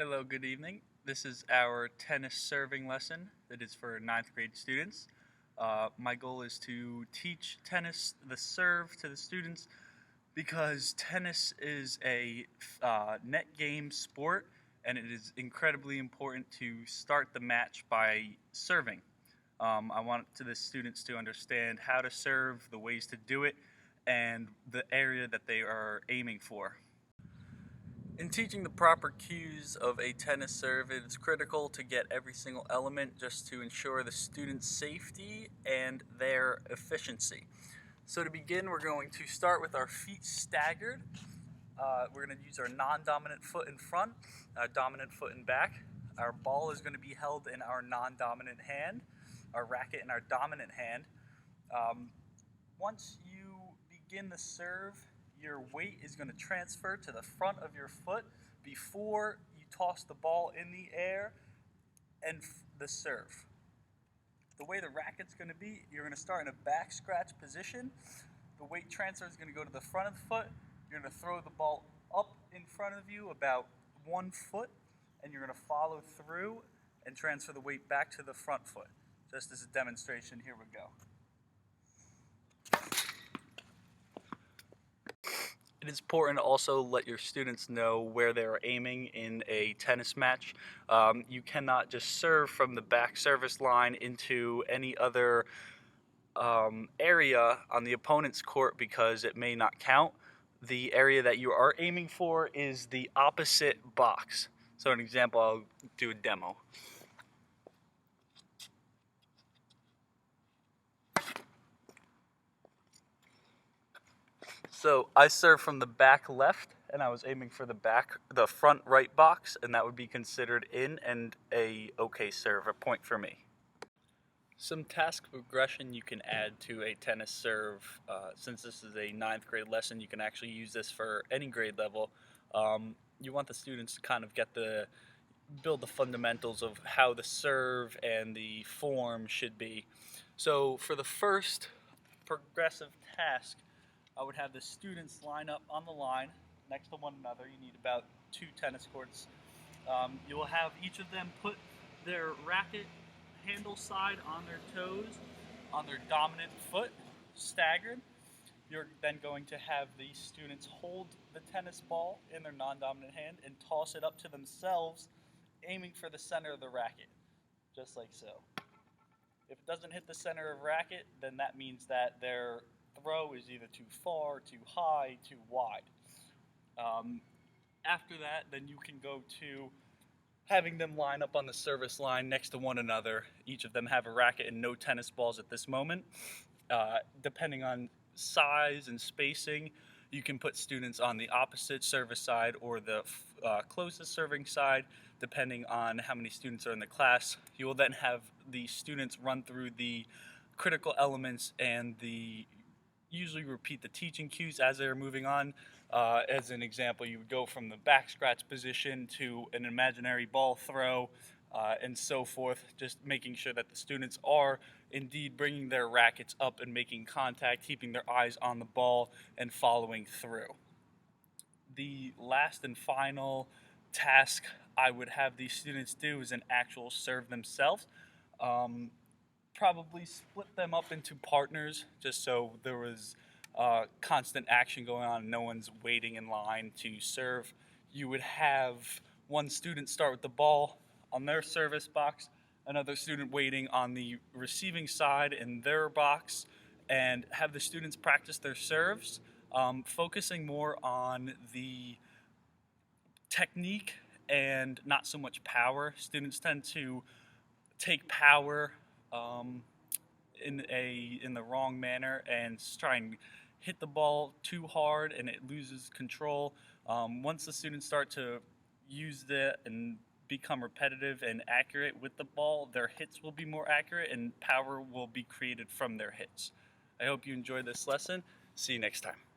Hello, good evening. This is our tennis serving lesson that is for ninth grade students. My goal is to teach tennis, the serve, to the students because tennis is a net game sport and it is incredibly important to start the match by serving. I want the students to understand how to serve, the ways to do it, and the area that they are aiming for. In teaching the proper cues of a tennis serve, it is critical to get every single element just to ensure the student's safety and their efficiency. So to begin, we're going to start with our feet staggered. We're going to use our non-dominant foot in front, dominant foot in back. Our ball is going to be held in our non-dominant hand, our racket in our dominant hand. Once you begin the serve, your weight is going to transfer to the front of your foot before you toss the ball in the air and the serve. The way the racket's going to be, you're going to start in a back scratch position. The weight transfer is going to go to the front of the foot. You're going to throw the ball up in front of you about 1 foot, and you're going to follow through and transfer the weight back to the front foot. Just as a demonstration, here we go. It is important to also let your students know where they're aiming in a tennis match. You cannot just serve from the back service line into any other area on the opponent's court because it may not count. The area that you are aiming for is the opposite box. So an example, I'll do a demo. So I serve from the back left, and I was aiming for the front right box, and that would be considered in and a okay serve, a point for me. Some task progression you can add to a tennis serve. Since this is a ninth grade lesson, you can actually use this for any grade level. You want the students to kind of build the fundamentals of how the serve and the form should be. So for the first progressive task, I would have the students line up on the line next to one another. You need about 2 tennis courts. You will have each of them put their racket handle side on their toes, on their dominant foot, staggered. You're then going to have the students hold the tennis ball in their non-dominant hand and toss it up to themselves, aiming for the center of the racket, just like so. If it doesn't hit the center of the racket, then that means that their throw is either too far, too high, too wide. After that, then you can go to having them line up on the service line next to one another. Each of them have a racket and no tennis balls at this moment. Depending on size and spacing, you can put students on the opposite service side or the closest serving side, depending on how many students are in the class. You will then have the students run through the critical elements and usually repeat the teaching cues as they're moving on. As an example, you would go from the back scratch position to an imaginary ball throw, and so forth, just making sure that the students are indeed bringing their rackets up and making contact, keeping their eyes on the ball, and following through. The last and final task I would have these students do is an actual serve themselves. Probably split them up into partners just so there was constant action going on, no one's waiting in line to serve. You would have one student start with the ball on their service box, another student waiting on the receiving side in their box, and have the students practice their serves, focusing more on the technique and not so much power. Students tend to take power in the wrong manner and try and hit the ball too hard and it loses control. Once the students start to use it and become repetitive and accurate with the ball, their hits will be more accurate and power will be created from their hits. I hope you enjoyed this lesson. See you next time.